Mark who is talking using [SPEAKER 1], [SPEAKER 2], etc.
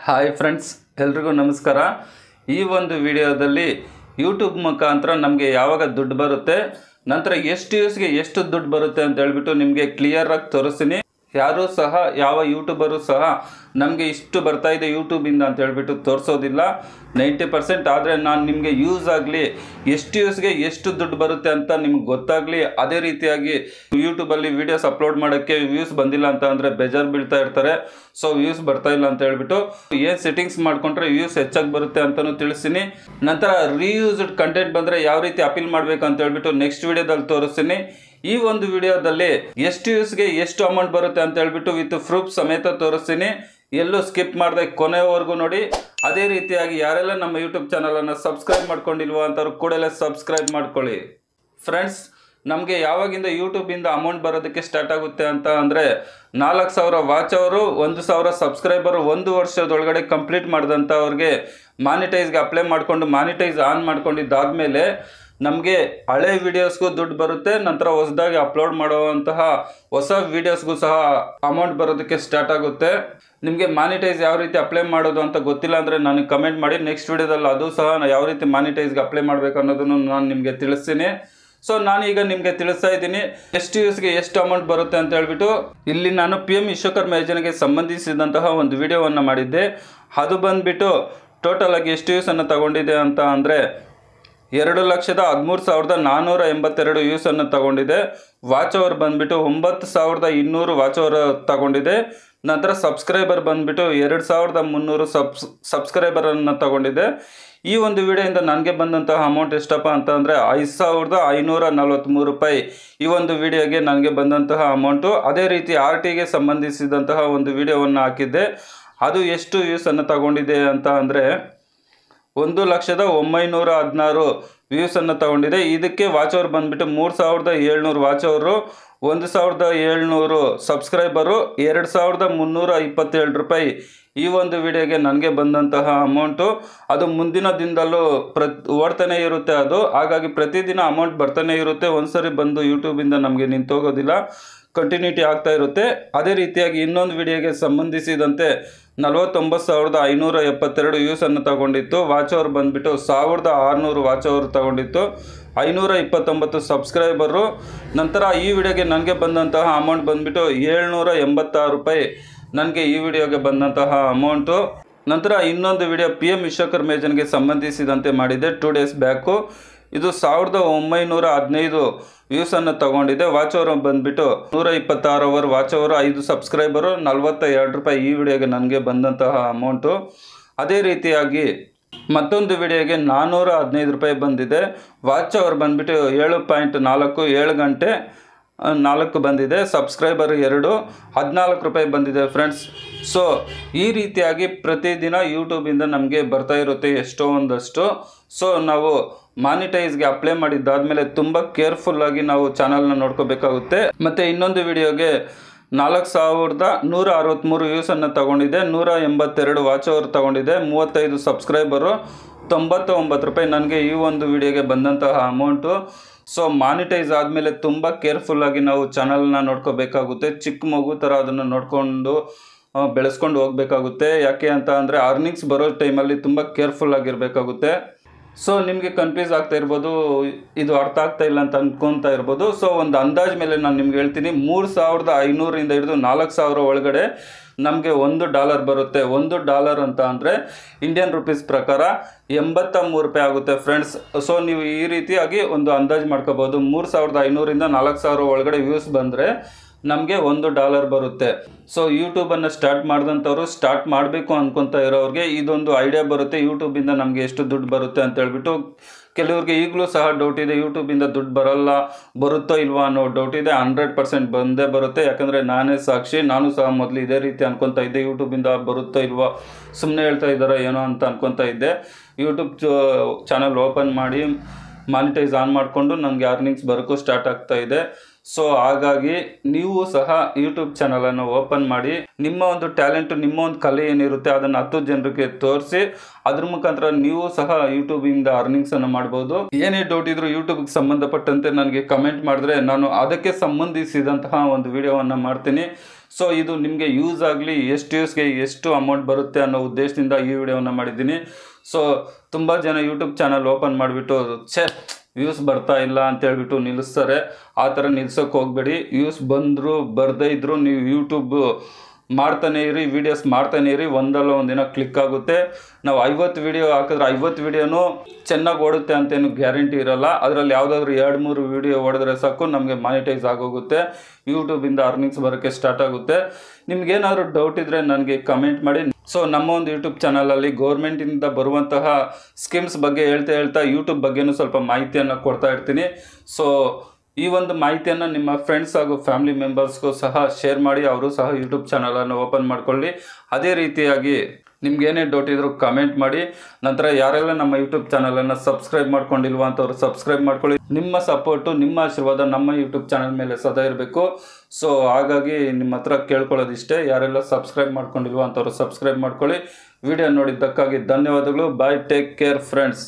[SPEAKER 1] Hi friends, ಎಲ್ರಿಗೂ ನಮಸ್ಕಾರ. ಈ ಒಂದು ವಿಡಿಯೋದಲ್ಲಿ ಯೂಟ್ಯೂಬ್ ಮುಖಾಂತರ ನಮಗೆ ಯಾವಾಗ ದುಡ್ಡು ಬರುತ್ತೆ, ನಂತರ ಎಷ್ಟು ಯೂಸ್ಗೆ ಎಷ್ಟು ದುಡ್ಡು ಬರುತ್ತೆ ಅಂತ ಹೇಳ್ಬಿಟ್ಟು ನಿಮಗೆ ಕ್ಲಿಯರಾಗಿ ತೋರಿಸ್ತೀನಿ. ಯಾರೂ ಸಹ ಯಾವ ಯೂಟ್ಯೂಬರು ಸಹ ನಮಗೆ ಇಷ್ಟು ಬರ್ತಾ ಇದೆ ಯೂಟ್ಯೂಬಿಂದ ಅಂತ ಹೇಳ್ಬಿಟ್ಟು ತೋರಿಸೋದಿಲ್ಲ 90%. ಆದರೆ ನಾನು ನಿಮಗೆ ಯೂಸ್ ಆಗಲಿ, ಎಷ್ಟು ಯೂಸ್ಗೆ ಎಷ್ಟು ದುಡ್ಡು ಬರುತ್ತೆ ಅಂತ ನಿಮ್ಗೆ ಗೊತ್ತಾಗಲಿ. ಅದೇ ರೀತಿಯಾಗಿ ಯೂಟ್ಯೂಬಲ್ಲಿ ವೀಡಿಯೋಸ್ ಅಪ್ಲೋಡ್ ಮಾಡೋಕ್ಕೆ ವ್ಯೂಸ್ ಬಂದಿಲ್ಲ ಅಂತ ಅಂದರೆ ಬೇಜಾರು ಬೀಳ್ತಾ ಇರ್ತಾರೆ. ಸೊ ವ್ಯೂಸ್ ಬರ್ತಾ ಇಲ್ಲ ಅಂತ ಹೇಳ್ಬಿಟ್ಟು ಏನು ಸೆಟ್ಟಿಂಗ್ಸ್ ಮಾಡಿಕೊಂಡ್ರೆ ವ್ಯೂಸ್ ಹೆಚ್ಚಾಗಿ ಬರುತ್ತೆ ಅಂತಲೂ ತಿಳಿಸ್ತೀನಿ. ನಂತರ ರೀಯೂಸ್ಡ್ ಕಂಟೆಂಟ್ ಬಂದರೆ ಯಾವ ರೀತಿ ಅಪೀಲ್ ಮಾಡಬೇಕು ಅಂತ ಹೇಳ್ಬಿಟ್ಟು ನೆಕ್ಸ್ಟ್ ವಿಡಿಯೋದಲ್ಲಿ ತೋರಿಸ್ತೀನಿ. ಈ ಒಂದು ವಿಡಿಯೋದಲ್ಲಿ ಎಷ್ಟು ಯೂಸ್ಗೆ ಎಷ್ಟು ಅಮೌಂಟ್ ಬರುತ್ತೆ ಅಂತ ಹೇಳ್ಬಿಟ್ಟು ವಿತ್ ಪ್ರೂಫ್ ಸಮೇತ ತೋರಿಸ್ತೀನಿ. ಎಲ್ಲೂ ಸ್ಕಿಪ್ ಮಾಡದೆ ಕೊನೆಯವರೆಗೂ ನೋಡಿ. ಅದೇ ರೀತಿಯಾಗಿ ಯಾರೆಲ್ಲ ನಮ್ಮ ಯೂಟ್ಯೂಬ್ ಚಾನಲನ್ನು ಸಬ್ಸ್ಕ್ರೈಬ್ ಮಾಡ್ಕೊಂಡಿಲ್ವೋ ಅಂಥವ್ರು ಕೂಡಲೇ ಸಬ್ಸ್ಕ್ರೈಬ್ ಮಾಡ್ಕೊಳ್ಳಿ. ಫ್ರೆಂಡ್ಸ್, ನಮಗೆ ಯಾವಾಗಿಂದ ಯೂಟ್ಯೂಬಿಂದ ಅಮೌಂಟ್ ಬರೋದಕ್ಕೆ ಸ್ಟಾರ್ಟ್ ಆಗುತ್ತೆ ಅಂತ ಅಂದರೆ 4,000 ವಾಚ್ ಅವರು, 1,000 ಸಬ್ಸ್ಕ್ರೈಬರು 1 ವರ್ಷದೊಳಗಡೆ ಕಂಪ್ಲೀಟ್ ಮಾಡಿದಂಥವ್ರಿಗೆ ಮಾನಿಟೈಸ್ಗೆ ಅಪ್ಲೈ ಮಾಡಿಕೊಂಡು ಮಾನಿಟೈಸ್ ಆನ್ ಮಾಡ್ಕೊಂಡಿದ್ದಾದಮೇಲೆ ನಮಗೆ ಹಳೆ ವೀಡಿಯೋಸ್ಗೂ ದುಡ್ಡು ಬರುತ್ತೆ. ನಂತರ ಹೊಸದಾಗಿ ಅಪ್ಲೋಡ್ ಮಾಡುವಂತಹ ಹೊಸ ವೀಡಿಯೋಸ್ಗೂ ಸಹ ಅಮೌಂಟ್ ಬರೋದಕ್ಕೆ ಸ್ಟಾರ್ಟ್ ಆಗುತ್ತೆ. ನಿಮಗೆ ಮಾನಿಟೈಸ್ ಯಾವ ರೀತಿ ಅಪ್ಲೈ ಮಾಡೋದು ಅಂತ ಗೊತ್ತಿಲ್ಲ ಅಂದರೆ ನನಗೆ ಕಮೆಂಟ್ ಮಾಡಿ. ನೆಕ್ಸ್ಟ್ ವಿಡಿಯೋದಲ್ಲಿ ಅದು ಸಹ ಯಾವ ರೀತಿ ಮಾನಿಟೈಸ್ಗೆ ಅಪ್ಲೈ ಮಾಡಬೇಕು ಅನ್ನೋದನ್ನು ನಾನು ನಿಮಗೆ ತಿಳಿಸ್ತೀನಿ. ಸೊ ನಾನೀಗ ನಿಮಗೆ ತಿಳಿಸ್ತಾ ಇದ್ದೀನಿ ಎಷ್ಟು ಯೂಸ್ಗೆ ಎಷ್ಟು ಅಮೌಂಟ್ ಬರುತ್ತೆ ಅಂತ ಹೇಳ್ಬಿಟ್ಟು. ಇಲ್ಲಿ ನಾನು PM ವಿಶ್ವಕರ್ಮ ಯೋಜನೆಗೆ ಸಂಬಂಧಿಸಿದಂತಹ ಒಂದು ವಿಡಿಯೋವನ್ನು ಮಾಡಿದ್ದೆ. ಅದು ಬಂದುಬಿಟ್ಟು ಟೋಟಲ್ ಆಗಿ ಎಷ್ಟು ಯೂಸನ್ನು ತಗೊಂಡಿದೆ ಅಂತ ಅಂದರೆ 2,13,482 ಯೂಸನ್ನು ತಗೊಂಡಿದೆ. ವಾಚ್ ಅವರ್ ಬಂದುಬಿಟ್ಟು 9,200 ವಾಚ್ ಅವರ್ ತಗೊಂಡಿದೆ. ನಂತರ ಸಬ್ಸ್ಕ್ರೈಬರ್ ಬಂದುಬಿಟ್ಟು 2,300 ಸಬ್ಸ್ಕ್ರೈಬರನ್ನು ತಗೊಂಡಿದೆ. ಈ ಒಂದು ವಿಡಿಯೋಯಿಂದ ನನಗೆ ಬಂದಂತಹ ಅಮೌಂಟ್ ಎಷ್ಟಪ್ಪ ಅಂತ ಅಂದರೆ 5,543 ರೂಪಾಯಿ ಈ ಒಂದು ವಿಡಿಯೋಗೆ ನನಗೆ ಬಂದಂತಹ ಅಮೌಂಟು. ಅದೇ ರೀತಿ RTಗೆ ಸಂಬಂಧಿಸಿದಂತಹ ಒಂದು ವಿಡಿಯೋವನ್ನು ಹಾಕಿದ್ದೆ. ಅದು ಎಷ್ಟು ಯೂಸನ್ನು ತಗೊಂಡಿದೆ ಅಂತ ಅಂದರೆ 1,916 ವ್ಯೂಸನ್ನು ತಗೊಂಡಿದೆ. ಇದಕ್ಕೆ ವಾಚ್ ಅವರ್ ಬಂದುಬಿಟ್ಟು 3,700 ವಾಚ್ ಅವರು, 1,700 ಸಬ್ಸ್ಕ್ರೈಬರು, 2,327 ರೂಪಾಯಿ ಈ ಒಂದು ವಿಡಿಯೋಗೆ ನನಗೆ ಬಂದಂತಹ ಅಮೌಂಟು. ಅದು ಮುಂದಿನ ದಿನದಲ್ಲೂ ಓಡ್ತಾನೆ ಇರುತ್ತೆ ಅದು. ಹಾಗಾಗಿ ಪ್ರತಿದಿನ ಅಮೌಂಟ್ ಬರ್ತಾನೆ ಇರುತ್ತೆ. ಒಂದ್ಸರಿ ಬಂದು ಯೂಟ್ಯೂಬಿಂದ ನಮಗೆ ನಿಂತೋಗೋದಿಲ್ಲ, ಕಂಟಿನ್ಯೂಟಿ ಆಗ್ತಾ ಇರುತ್ತೆ. ಅದೇ ರೀತಿಯಾಗಿ ಇನ್ನೊಂದು ವಿಡಿಯೋಗೆ ಸಂಬಂಧಿಸಿದಂತೆ 49,572 ಯೂಸನ್ನು ತಗೊಂಡಿತ್ತು. ವಾಚ್ ಅವರ್ ಬಂದುಬಿಟ್ಟು 1,600 ವಾಚ್ ಅವರ್ ತಗೊಂಡಿತ್ತು. 529 ಸಬ್ಸ್ಕ್ರೈಬರು. ನಂತರ ಈ ವಿಡಿಯೋಗೆ ನನಗೆ ಬಂದಂತಹ ಅಮೌಂಟ್ ಬಂದುಬಿಟ್ಟು 786 ರೂಪಾಯಿ ನನಗೆ ಈ ವಿಡಿಯೋಗೆ ಬಂದಂತಹ ಅಮೌಂಟು. ನಂತರ ಇನ್ನೊಂದು ವಿಡಿಯೋ PM ವಿಶ್ವಕರ್ಮ ಯೋಜನೆಗೆ ಸಂಬಂಧಿಸಿದಂತೆ ಮಾಡಿದ್ದೆ 2 ಡೇಸ್ ಬ್ಯಾಕು. ಇದು 1,915 ವ್ಯೂಸನ್ನು ತಗೊಂಡಿದೆ. ವಾಚ್ ಅವರ್ ಬಂದುಬಿಟ್ಟು 126 ಅವರ್ ವಾಚ್ ಅವರು, 5 ಸಬ್ಸ್ಕ್ರೈಬರು, 42 ರೂಪಾಯಿ ಈ ವಿಡಿಯೋಗೆ ನನಗೆ ಬಂದಂತಹ ಅಮೌಂಟು. ಅದೇ ರೀತಿಯಾಗಿ ಮತ್ತೊಂದು ವಿಡಿಯೋಗೆ 415 ರೂಪಾಯಿ ಬಂದಿದೆ. ವಾಚ್ ಅವರ್ ಬಂದುಬಿಟ್ಟು 7 ಗಂಟೆ 4 ಬಂದಿದೆ. ಸಬ್ಸ್ಕ್ರೈಬರ್ 2, 14 ರೂಪಾಯಿ ಬಂದಿದೆ ಫ್ರೆಂಡ್ಸ್. ಸೊ ಈ ರೀತಿಯಾಗಿ ಪ್ರತಿದಿನ ಯೂಟ್ಯೂಬಿಂದ ನಮಗೆ ಬರ್ತಾ ಇರುತ್ತೆ ಎಷ್ಟೋ ಒಂದಷ್ಟು. ಸೊ ನಾವು ಮಾನಿಟೈಸ್ಗೆ ಅಪ್ಲೈ ಮಾಡಿದ್ದಾದಮೇಲೆ ತುಂಬ ಕೇರ್ಫುಲ್ಲಾಗಿ ನಾವು ಚಾನಲ್ನ ನೋಡ್ಕೋಬೇಕಾಗುತ್ತೆ. ಮತ್ತು ಇನ್ನೊಂದು ವಿಡಿಯೋಗೆ 4,163 ವ್ಯೂಸನ್ನು ತಗೊಂಡಿದೆ. 182 ವಾಚ್ ಅವರ್ ತಗೊಂಡಿದೆ. 35 ಸಬ್ಸ್ಕ್ರೈಬರು, 99 ರೂಪಾಯಿ ನನಗೆ ಈ ಒಂದು ವಿಡಿಯೋಗೆ ಬಂದಂತಹ ಅಮೌಂಟು. ಸೊ ಮಾನಿಟೈಸ್ ಆದಮೇಲೆ ತುಂಬ ಕೇರ್ಫುಲ್ಲಾಗಿ ನಾವು ಚಾನಲ್ನ ನೋಡ್ಕೋಬೇಕಾಗುತ್ತೆ. ಚಿಕ್ಕ ಮಗು ಥರ ಅದನ್ನು ನೋಡಿಕೊಂಡು ಬೆಳೆಸ್ಕೊಂಡು ಹೋಗಬೇಕಾಗುತ್ತೆ. ಯಾಕೆ ಅಂತ ಅಂದರೆ ಅರ್ನಿಂಗ್ಸ್ ಬರೋ ಟೈಮಲ್ಲಿ ತುಂಬ ಕೇರ್ಫುಲ್ಲಾಗಿರಬೇಕಾಗುತ್ತೆ. ಸೊ ನಿಮಗೆ ಕನ್ಫ್ಯೂಸ್ ಆಗ್ತಾ ಇರ್ಬೋದು, ಇದು ಅರ್ಥ ಆಗ್ತಾ ಇಲ್ಲ ಅಂತ ಅನ್ಕೊತಾ ಇರ್ಬೋದು. ಸೊ ಒಂದು ಅಂದಾಜು ಮೇಲೆ ನಾನು ನಿಮ್ಗೆ ಹೇಳ್ತೀನಿ. 3,500ರಿಂದ ಹಿಡಿದು 4,000 ಒಳಗಡೆ ನಮಗೆ $1 ಬರುತ್ತೆ. $1 ಅಂತ ಅಂದರೆ ಇಂಡಿಯನ್ ರುಪೀಸ್ ಪ್ರಕಾರ 83 ರೂಪಾಯಿ ಆಗುತ್ತೆ ಫ್ರೆಂಡ್ಸ್. ಸೊ ನೀವು ಈ ರೀತಿಯಾಗಿ ಒಂದು ಅಂದಾಜು ಮಾಡ್ಕೋಬೋದು. 3,500ರಿಂದ 4,000 ಒಳಗಡೆ ವ್ಯೂಸ್ ಬಂದರೆ ನಮಗೆ $1 ಬರುತ್ತೆ. ಸೊ ಯೂಟ್ಯೂಬನ್ನು ಸ್ಟಾರ್ಟ್ ಮಾಡಿದಂಥವ್ರು, ಸ್ಟಾರ್ಟ್ ಮಾಡಬೇಕು ಅಂದ್ಕೊತಾ ಇರೋರಿಗೆ ಇದೊಂದು ಐಡಿಯಾ ಬರುತ್ತೆ. ಯೂಟ್ಯೂಬಿಂದ ನಮಗೆ ಎಷ್ಟು ದುಡ್ಡು ಬರುತ್ತೆ ಅಂತ ಹೇಳ್ಬಿಟ್ಟು. ಕೆಲವ್ರಿಗೆ ಈಗಲೂ ಸಹ ಡೌಟ್ ಇದೆ, ಯೂಟ್ಯೂಬಿಂದ ದುಡ್ಡು ಬರುತ್ತೋ ಇಲ್ವಾ ಅನ್ನೋ ಡೌಟ್ ಇದೆ. 100% ಬಂದೇ ಬರುತ್ತೆ. ಯಾಕಂದರೆ ನಾನೇ ಸಾಕ್ಷಿ. ನಾನು ಸಹ ಮೊದಲು ಇದೇ ರೀತಿ ಅನ್ಕೊತಾ ಇದ್ದೆ, ಯೂಟ್ಯೂಬಿಂದ ಬರುತ್ತೋ ಇಲ್ವಾ, ಸುಮ್ಮನೆ ಹೇಳ್ತಾ ಇದ್ದಾರೋ ಏನೋ ಅಂತ ಅನ್ಕೊತಾ ಇದ್ದೆ. ಯೂಟ್ಯೂಬ್ ಚಾನಲ್ ಓಪನ್ ಮಾಡಿ ಮಾನಿಟೈಸ್ ಆನ್ ಮಾಡಿಕೊಂಡು ನನಗೆ ಅರ್ನಿಂಗ್ಸ್ ಬರೋಕ್ಕೂ ಸ್ಟಾರ್ಟ್ ಆಗ್ತಾ ಇದೆ. ಸೊ ಹಾಗಾಗಿ ನೀವು ಸಹ ಯೂಟ್ಯೂಬ್ ಚಾನಲನ್ನು ಓಪನ್ ಮಾಡಿ ನಿಮ್ಮ ಒಂದು ಟ್ಯಾಲೆಂಟ್, ನಿಮ್ಮ ಒಂದು ಕಲೆ ಏನಿರುತ್ತೆ ಅದನ್ನು 10 ಜನರಿಗೆ ತೋರಿಸಿ ಅದ್ರ ಮುಖಾಂತರ ನೀವು ಸಹ ಯೂಟ್ಯೂಬಿಂದ ಅರ್ನಿಂಗ್ಸನ್ನು ಮಾಡ್ಬೋದು. ಏನೇ ಡೌಟ್ ಇದ್ರೂ ಯೂಟ್ಯೂಬ್ಗೆ ಸಂಬಂಧಪಟ್ಟಂತೆ ನನಗೆ ಕಮೆಂಟ್ ಮಾಡಿದ್ರೆ ನಾನು ಅದಕ್ಕೆ ಸಂಬಂಧಿಸಿದಂತಹ ಒಂದು ವಿಡಿಯೋವನ್ನು ಮಾಡ್ತೀನಿ. ಸೊ ಇದು ನಿಮಗೆ ಯೂಸ್ ಆಗಲಿ, ಎಷ್ಟು ಯೂಸ್ಗೆ ಎಷ್ಟು ಅಮೌಂಟ್ ಬರುತ್ತೆ ಅನ್ನೋ ಉದ್ದೇಶದಿಂದ ಈ ವಿಡಿಯೋನ ಮಾಡಿದ್ದೀನಿ. ಸೊ ತುಂಬ ಜನ ಯೂಟ್ಯೂಬ್ ಚಾನಲ್ ಓಪನ್ ಮಾಡಿಬಿಟ್ಟು ವ್ಯೂಸ್ ಬರ್ತಾ ಇಲ್ಲ ಅಂತ ಹೇಳ್ಬಿಟ್ಟು ನಿಲ್ಲಿಸ್ತಾರೆ. ಆ ಥರ ನಿಲ್ಸೋಕೆ ಹೋಗಬೇಡಿ. ವ್ಯೂಸ್ ಬಂದರೂ ಬರದೇ ಇದ್ದರೂ ನೀವು ಯೂಟ್ಯೂಬ್ ಮಾಡ್ತಾನೆ ಇರಿ, ವೀಡಿಯೋಸ್ ಮಾಡ್ತಾನೆ ಇರಿ, ಒಂದಲ್ಲ ಒಂದಿನ ಕ್ಲಿಕ್ ಆಗುತ್ತೆ. ನಾವು 50 ವೀಡಿಯೋ ಹಾಕಿದ್ರೆ 50 ವೀಡಿಯೋನು ಚೆನ್ನಾಗಿ ಓಡುತ್ತೆ ಅಂತೇನು ಗ್ಯಾರಂಟಿ ಇರೋಲ್ಲ. ಅದರಲ್ಲಿ ಯಾವುದಾದ್ರೂ 2-3 ವೀಡಿಯೋ ಓಡಿದ್ರೆ ಸಾಕು ನಮಗೆ ಮಾನಿಟೈಸ್ ಆಗೋಗುತ್ತೆ, ಯೂಟ್ಯೂಬಿಂದ ಅರ್ನಿಂಗ್ಸ್ ಬರೋಕ್ಕೆ ಸ್ಟಾರ್ಟ್ ಆಗುತ್ತೆ. ನಿಮ್ಗೇನಾದರೂ ಡೌಟ್ ಇದ್ದರೆ ನನಗೆ ಕಮೆಂಟ್ ಮಾಡಿ. ಸೊ ನಮ್ಮ ಒಂದು ಯೂಟ್ಯೂಬ್ ಚಾನಲಲ್ಲಿ ಗೌರ್ಮೆಂಟಿಂದ ಬರುವಂತಹ ಸ್ಕೀಮ್ಸ್ ಬಗ್ಗೆ ಹೇಳ್ತಾ ಯೂಟ್ಯೂಬ್ ಬಗ್ಗೆನೂ ಸ್ವಲ್ಪ ಮಾಹಿತಿಯನ್ನು ಕೊಡ್ತಾ ಇರ್ತೀನಿ. ಸೊ ಈ ಒಂದು ಮಾಹಿತಿಯನ್ನು ನಿಮ್ಮ ಫ್ರೆಂಡ್ಸ್ ಹಾಗೂ ಫ್ಯಾಮಿಲಿ ಮೆಂಬರ್ಸ್ಗೂ ಸಹ ಶೇರ್ ಮಾಡಿ, ಅವರು ಸಹ ಯೂಟ್ಯೂಬ್ ಚಾನಲನ್ನು ಓಪನ್ ಮಾಡ್ಕೊಳ್ಳಿ. ಅದೇ ರೀತಿಯಾಗಿ ನಿಮ್ಗೇನೇ ಡೌಟ್ ಇದ್ರೂ ಕಮೆಂಟ್ ಮಾಡಿ. ನಂತರ ಯಾರೆಲ್ಲ ನಮ್ಮ ಯೂಟ್ಯೂಬ್ ಚಾನಲನ್ನು ಸಬ್ಸ್ಕ್ರೈಬ್ ಮಾಡ್ಕೊಂಡಿಲ್ವ ಅಂತವ್ರು ಸಬ್ಸ್ಕ್ರೈಬ್ ಮಾಡ್ಕೊಳ್ಳಿ. ನಿಮ್ಮ ಸಪೋರ್ಟು, ನಿಮ್ಮ ಆಶೀರ್ವಾದ ನಮ್ಮ ಯೂಟ್ಯೂಬ್ ಚಾನಲ್ ಮೇಲೆ ಸದಾ ಇರಬೇಕು. ಸೊ ಹಾಗಾಗಿ ನಿಮ್ಮ ಹತ್ರ ಕೇಳ್ಕೊಳ್ಳೋದಿಷ್ಟೇ, ಯಾರೆಲ್ಲ ಸಬ್ಸ್ಕ್ರೈಬ್ ಮಾಡ್ಕೊಂಡಿಲ್ವ ಅಂತವ್ರು ಸಬ್ಸ್ಕ್ರೈಬ್ ಮಾಡ್ಕೊಳ್ಳಿ. ವಿಡಿಯೋ ನೋಡಿದ್ದಕ್ಕಾಗಿ ಧನ್ಯವಾದಗಳು. ಬಾಯ್, ಟೇಕ್ ಕೇರ್ ಫ್ರೆಂಡ್ಸ್.